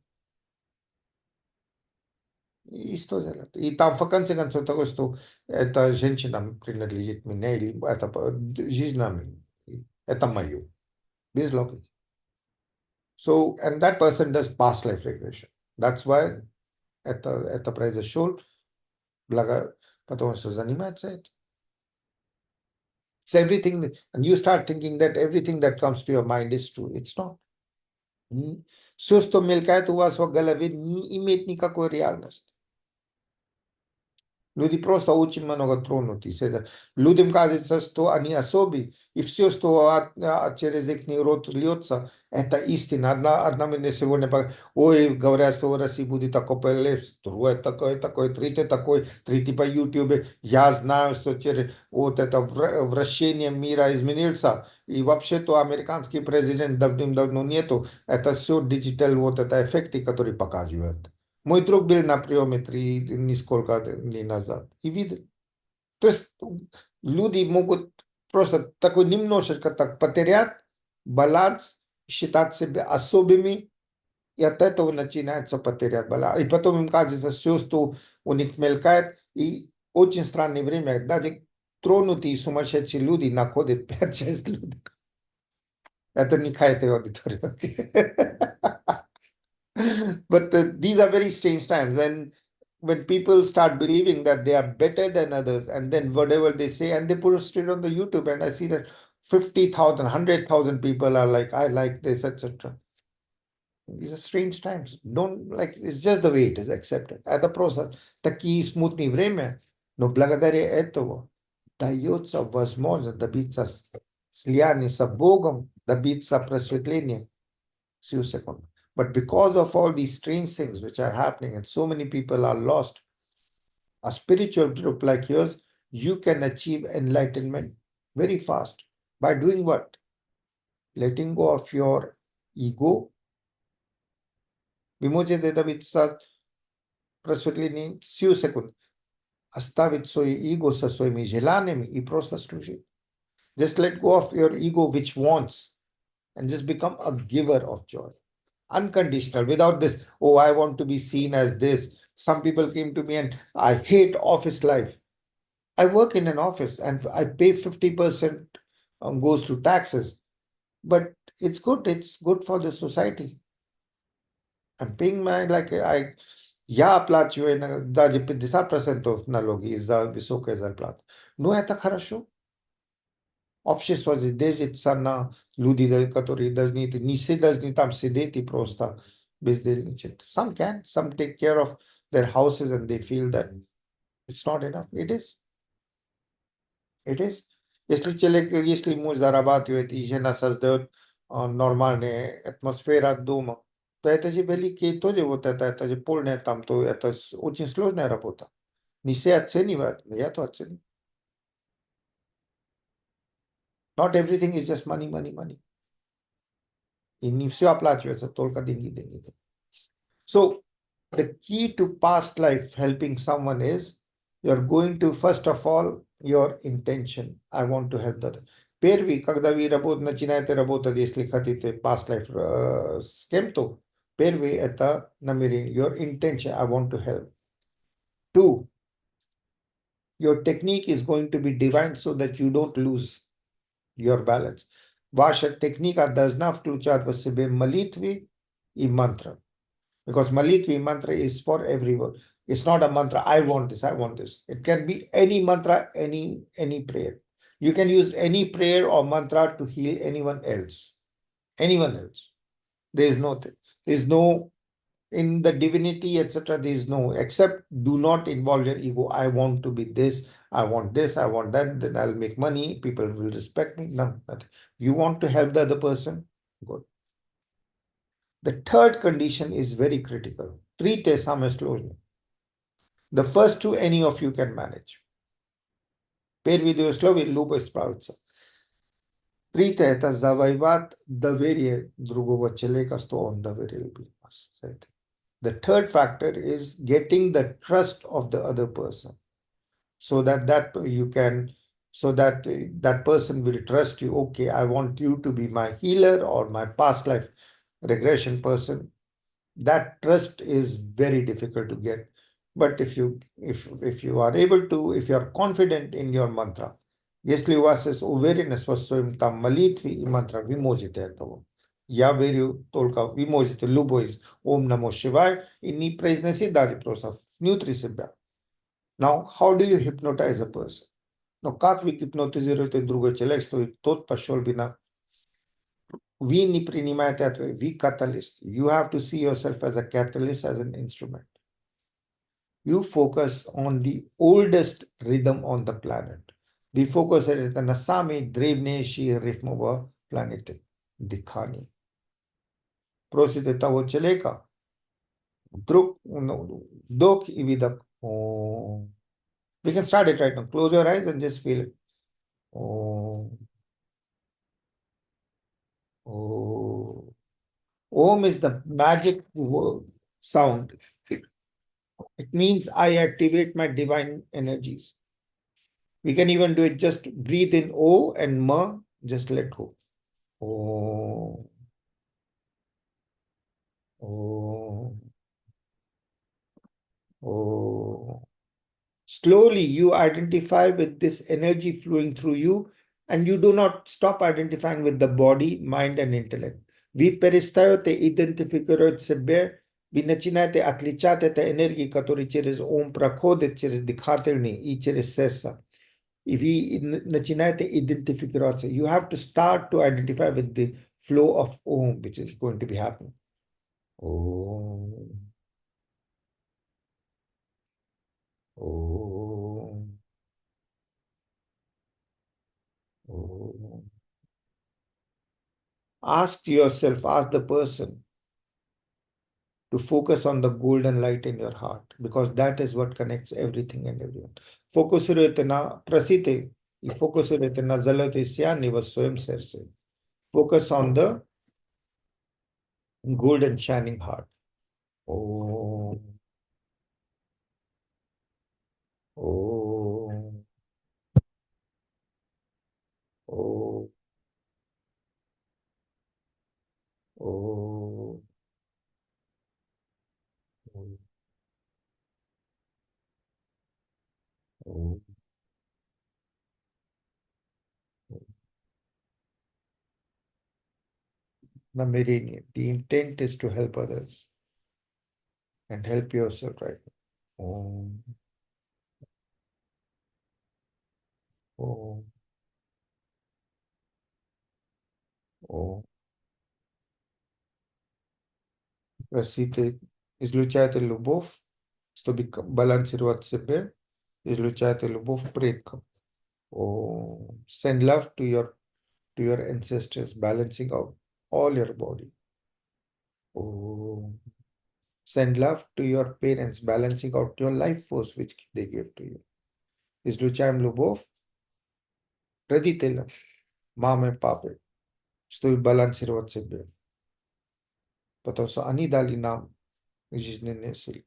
И что делать? И там в конце концов того, что эта женщина принадлежит мне, или это жизнь нами, это мое, без логики. So, and that person does past life regression. That's why это произошло, потому что занимается этим. It's everything, and you start thinking that everything that comes to your mind is true. It's not. Все, что мелькает у вас в голове, не имеет никакой реальности. Люди просто очень много тронутые. Людям кажется, что они особые, и все, что через их рот льется, это истина. Одна мне сегодня, ой, говорят, что в России будет такой прилив, другой такой, третий по YouTube. Я знаю, что через вот это вращение мира изменился, и вообще-то американский президент давным-давно нету. Это все диджитал, вот это эффекты, которые показывают. Мой друг был на приеме несколько дней назад и видел. То есть люди могут просто такой немножечко так потерять баланс, считать себя особыми, и от этого начинается потерять баланс. И потом им кажется, все, что у них мелькает, и очень странное время, даже тронутые сумасшедшие люди находят 5-6 людей. Это не какая-то аудитория. But these are very strange times when people start believing that they are better than others, and then whatever they say, and they post it on the YouTube, and I see that 50,000, 100,000 people are like, I like this, etc. These are strange times. Don't like, it's just the way it is accepted. Это просто такие смутные время, но благодаря этому дается возможность добиться слияния с Богом, добиться просветления. Few seconds. But because of all these strange things which are happening and so many people are lost, a spiritual group like yours, you can achieve enlightenment very fast. By doing what? Letting go of your ego. Вы можете добиться просветления всю секунду. Оставить свое эго со своими желаниями и просто служить. Just let go of your ego which wants and just become a giver of joy. Unconditional, without this, oh, I want to be seen as this. Some people came to me and I hate office life. I work in an office and I pay 50% goes to taxes, but it's good for the society. I'm paying my, я оплачиваю даже 50% налоги из-за высокой зарплаты. Но это хорошо. Общество здесь держится на люди, которые должны, не все должны там сидеть и просто бездельничать. Some can, some take care of their houses and they feel that it's not enough. It is. It is. Если муж зарабатывает и жена создает нормальную атмосферу дома, то это же великие тоже вот это же полное там, то это очень сложная работа. Не все оценивают, но я то оцениваю. Not everything is just money, money, money. И не все оплачивается, только деньги, деньги, деньги. So the key to past life helping someone is you're going to, first of all, your intention. I want to help the other. Первый, когда вы начинаете работать, если хотите past life с кем-то, первый это намерение, your intention, I want to help. Two, your technique is going to be divine so that you don't lose your balance. Ваша техника должна включать в себе молитвы и мантра. Because молитвы и mantra is for everyone. It's not a mantra, I want this, I want this. It can be any mantra, any prayer. You can use any prayer or mantra to heal anyone else. Anyone else. There is no, in the divinity, etc. There is no, except do not involve your ego. I want to be this, I want this, I want that, then I'll make money, people will respect me. No, nothing. You want to help the other person? Good. The third condition is very critical. Третье самое сложное. The first two, any of you can manage. Первые две условия любой справится. Третье – это завоевать доверие другого человека, что он доверил бы вас. The third factor is getting the trust of the other person, so that you can, so that that person will trust you. Okay, I want you to be my healer or my past life regression person. That trust is very difficult to get. But if you are able to, if you are confident in your mantra, если у вас есть уверенность в своем там молитве и мантра, вы можете этого. Я верю только, вы можете любой Ом Намо Шивай и не произносить даже просто внутри себя. Now, how do you hypnotize a person? Но как вы гипнотизируете другой человек, что тот пошел бы на we niprinimate, we catalyst. You have to see yourself as a catalyst, as an instrument. You focus on the oldest rhythm on the planet. We focus on it na sami drevne shi rifmova planete dikhani. Prosite tavo cheleka. Druk dok ividak. Oh. We can start it right now. Close your eyes and just feel it. Oh. Oh. Om is the magic sound. It means I activate my divine energies. We can even do it just breathe in O and Ma, just let go. Oh, oh, oh. Slowly you identify with this energy flowing through you, and you do not stop identifying with the body, mind, and intellect. Vi перестаете идентифицировать себе, ви начинаете отличать эту энергию, которая через ум проходит, через дыхательный и через сердце. If we начинаете идентифицироваться, you have to start to identify with the flow of Om, which is going to be happening. Om. Om. Om. Ask yourself, ask the person to focus on the golden light in your heart, because that is what connects everything and everyone. Focus na prasite, focus na zalate syani was swayam serse. Focus on the golden shining heart. Om. Om. Om. Om. Om. Om. Namirini. The intent is to help others and help yourself right now. Om. Om. Om. Простите, излучайте любовь, чтобы балансировать себя, излучайте любовь к предкам. Om. Send love to your ancestors, balancing out all your body. Om. Send love to your parents, balancing out your life force which they give to you. Излучаем любовь родителям, маме, папе, чтобы балансировать себя. Потому что они дали нам жизненные силы.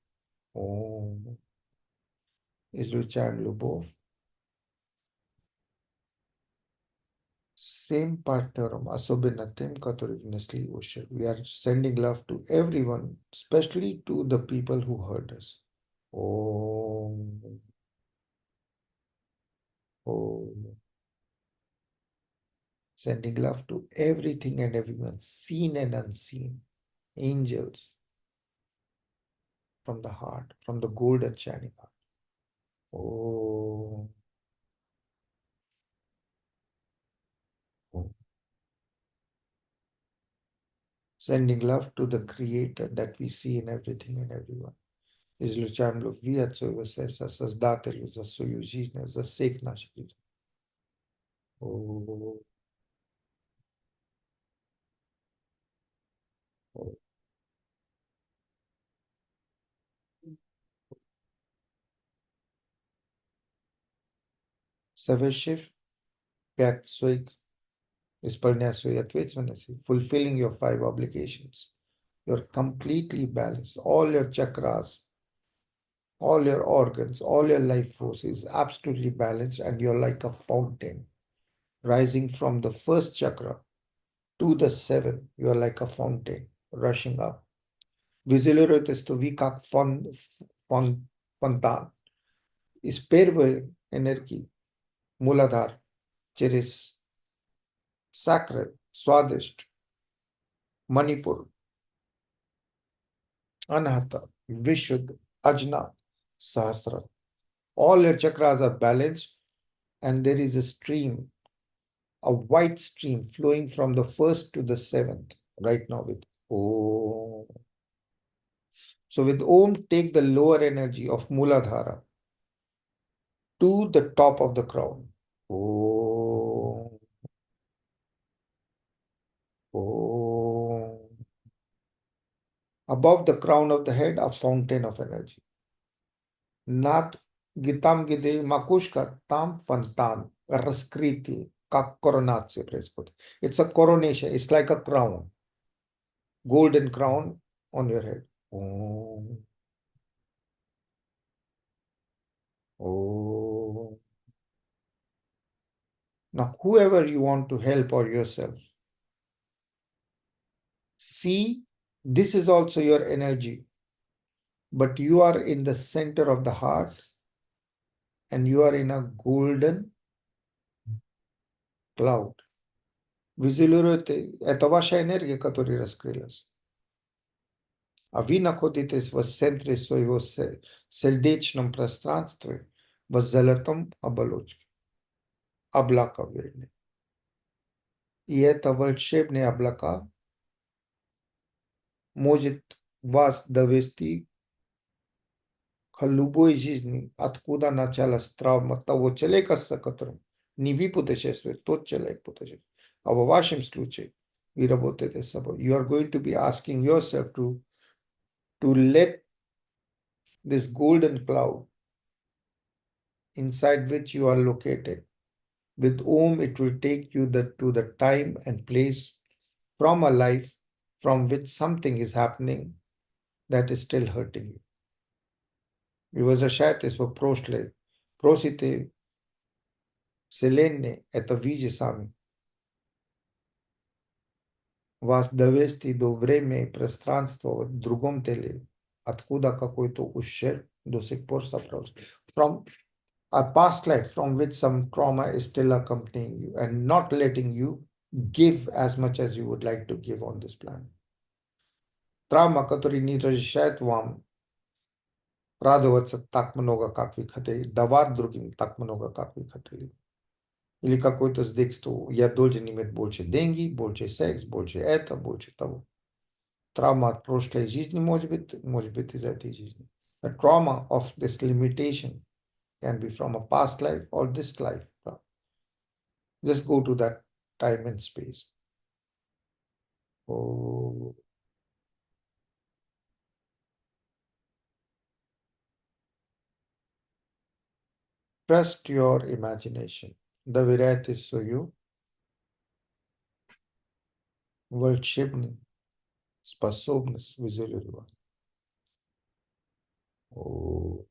Излучаем любовь всем партнерам, особенно тем, которые внесли ущерб. We are sending love to everyone, especially to the people who hurt us. Om. Om. Sending love to everything and everyone, seen and unseen. Angels from the heart, from the golden shining heart. Om. Om. Sending love to the Creator that we see in everything and everyone. Излучаем любви Отцу и Создателю за свою жизнь, за всех наших жизней. Om. Om. Совершив 5 своих, исполняя свои ответственности, fulfilling your 5 obligations, you're completely balanced. All your chakras, all your organs, all your life force is absolutely balanced, and you're like a fountain rising from the first chakra to the 7. You're like a fountain rushing up. Визуализируйте вы как фонтан из первой энергии, муладхар, через Sacred, Swadhisht, Manipur, Anahata, Vishuddha, Ajna, Sahasrara. All your chakras are balanced, and there is a stream a white stream flowing from the first to the seventh right now with Om. So with Om, take the lower energy of Muladhara to the top of the crown. Om. Om. Above the crown of the head, a fountain of energy. Nat Gitam Gide Makushka Tam Fantan Raskriti Kakoronatse Preskot. It's a coronation, it's like a crown, golden crown on your head. Om. Om. Now, whoever you want to help or yourself, see, this is also your energy, but you are in the center of the heart and you are in a golden cloud. Vizilurate, это ваша энергия, которая раскрылась. А вы находитесь в центре своего сердечном пространстве, в золотом оболочке, облака, вернее. И это волшебные облака может вас довести к любой жизни, откуда началась травма того человека, с которым не вы путешествуете, тот человек путешествует. А в вашем случае вы работаете с собой. You are going to be asking yourself to let this golden cloud inside which you are located. With Om, it will take you to the time and place from a life from which something is happening that is still hurting you. И возвращайтесь в прошлое. Просите Вселенной это видеть сами. Вас довести до времени и пространства в другом теле, откуда какой-то ущерб до сих пор сопровождает. From a past life from which some trauma is still accompanying you and not letting you give as much as you would like to give on this planet. Травма, которая не разрешает вам радоваться так много, как вы хотели, давать другим так много, как вы хотели. Или какой-то сдвиг, что я должен иметь больше денег, больше секс, больше это, больше того. Травма от прошлой жизни может быть из этой жизни. The trauma of this limitation can be from a past life or this life. Just go to that time and space. Oh. Trust your imagination. Доверяйте свою волшебную способность визуализировать. Oh.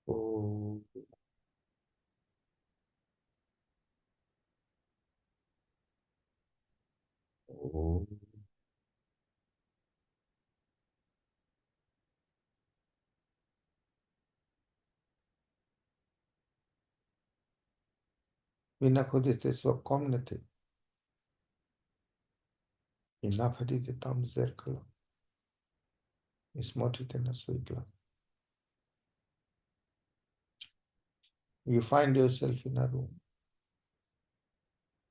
Oh. Oh. Вы находитесь в комнате и находите там зеркало и смотрите на свой глаз. You find yourself in a room.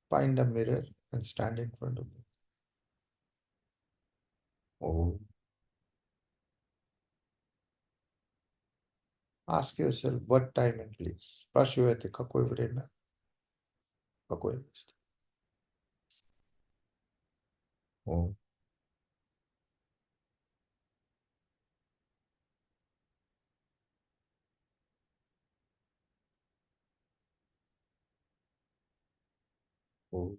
Find a mirror and stand in front of it. Oh. Ask yourself what time and place. Спрашивайте, какое время, какое место. Oh. Oh.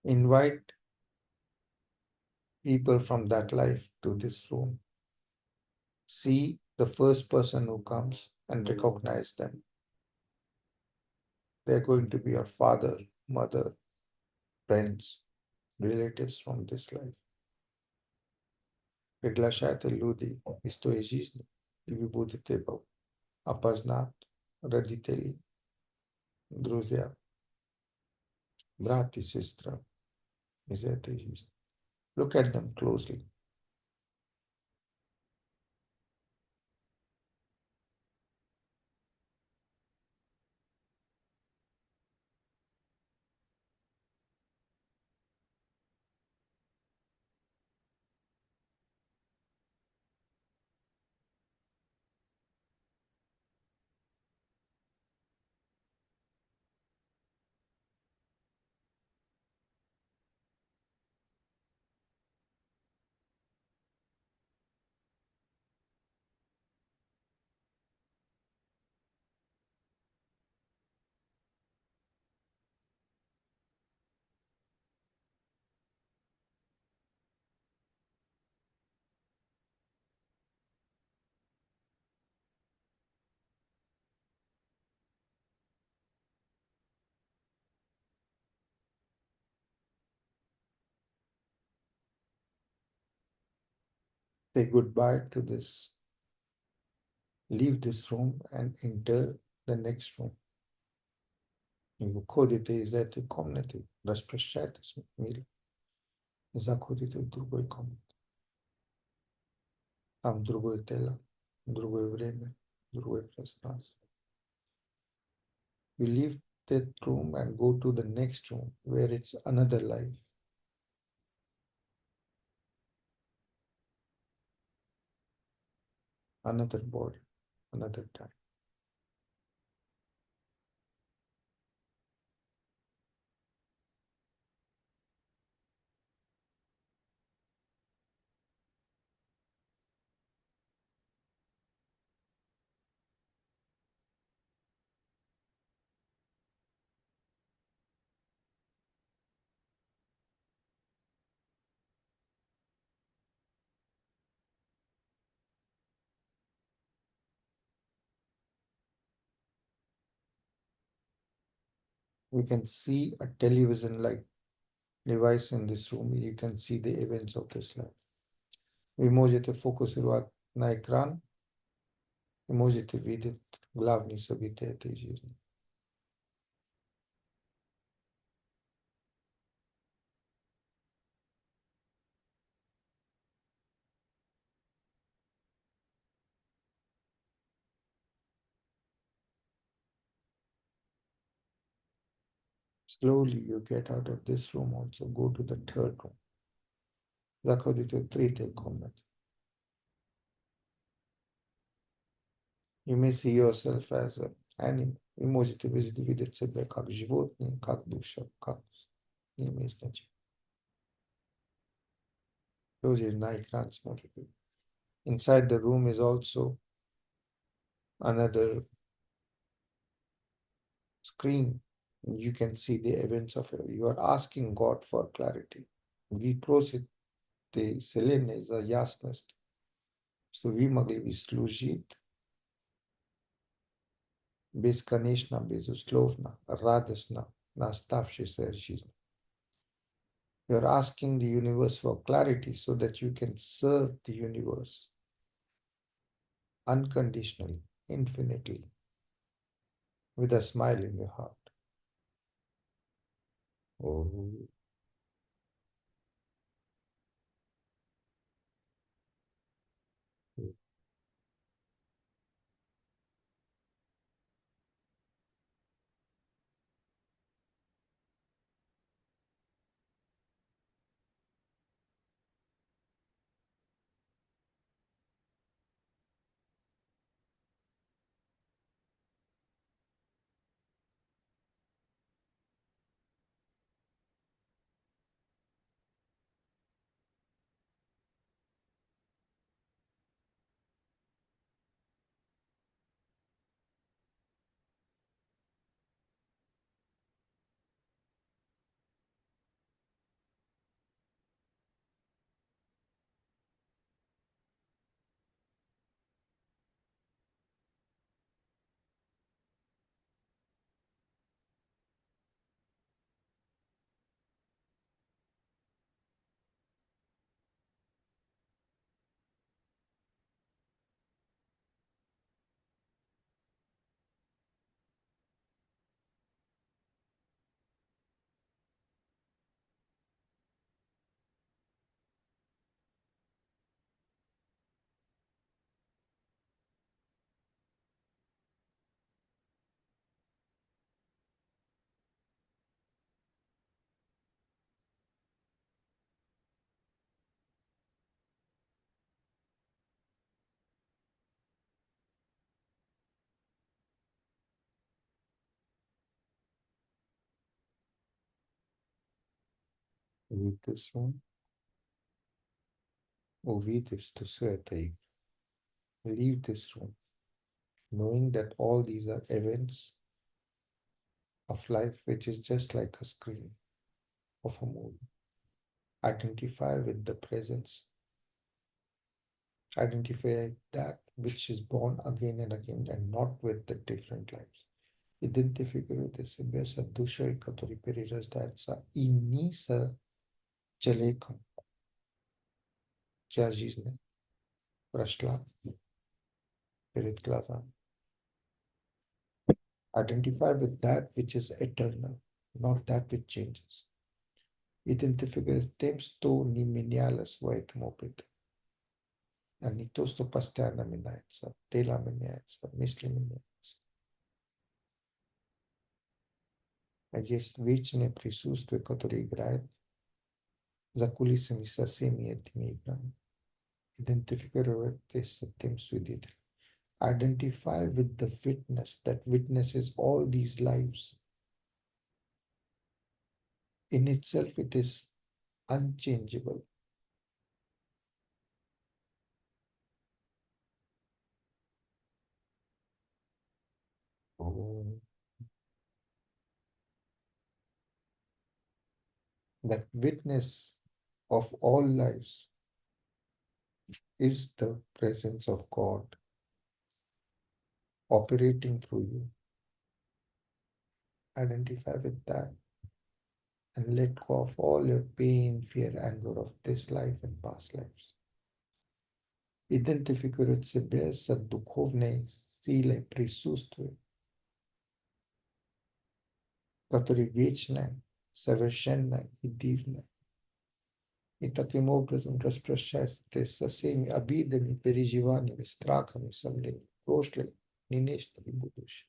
Invite people from that life to this room. See the first person who comes and recognize them. They're going to be your father, mother, friends, relatives from this life. Приглашайте людей из той жизни И ви будете опознат родители, друзья, брат и сестра из этой жизни. Look at them closely. Say goodbye to this. Leave this room and enter the next room. И выходите из этой комнаты, распрощайтесь с миром и заходите в другой комнату. Там другое тело, другое время, другое пространство. You leave that room and go to the next room where it's another life. Another body, another time. We can see a television like device in this room. You can see the events of this life. Ви можете фокусировать на экран и можете видеть главные события этой жизни. Slowly you get out of this room also, go to the third room. Заходите в третью комнату. You may see yourself as an animal. Вы можете видеть себя как животное, как душа, как не имеет значения. Тоже на экран смотрите. Inside the room is also another screen. You can see the events of it. You are asking God for clarity. Вы просите Вселенной за ясность, что вы могли бы служить бесконечно, безусловно, радостно на оставшейся жизни. You're asking the universe for clarity so that you can serve the universe unconditionally, infinitely, with a smile in your heart. Oh. Leave this room. Увидев, что все это игры. Leave this room, knowing that all these are events of life, which is just like a screen of a movie. Identify with the presence. Identify that which is born again and again and not with the different lives. Identificare себе с душой, который перерождается и не с человеком, чья жизнь прошла перед глазами. Identify with that which is eternal, not that which changes. Identificare с тем, что не менялось в этом опыте, а не то, что постоянно меняется. Тело меняется, мысли меняются. А есть вечное присутствие, которое играет за кулисами со всеми этими играми. Identificare с тем свидетелем. Identify with the witness that witnesses all these lives. In itself, it is unchangeable. Oh. That witness of all lives is the presence of God operating through you. Identify with that and let go of all your pain, fear, anger of this life and past lives. Идентифицирует себя с духовной силой присутствия, которая вечная, совершенна и дивна. И таким образом распрощайся со всеми обидами, переживаниями, страхами, сомнениями, прошлым, нынешним и будущим.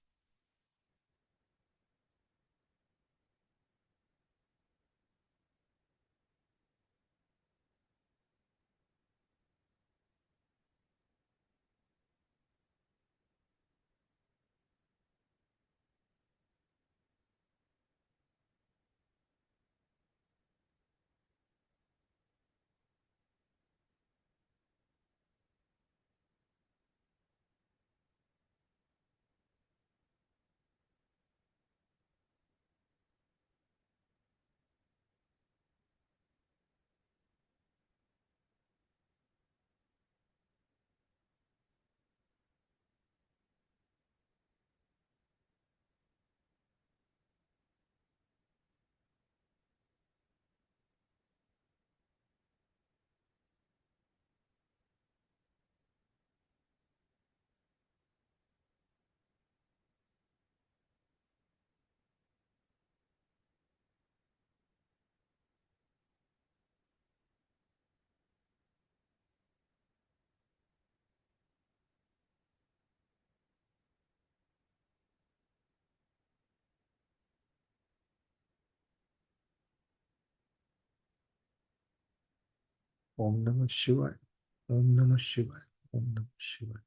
Om Namah Shivaya. Om Namah Shivaya. Om Namah Shivaya.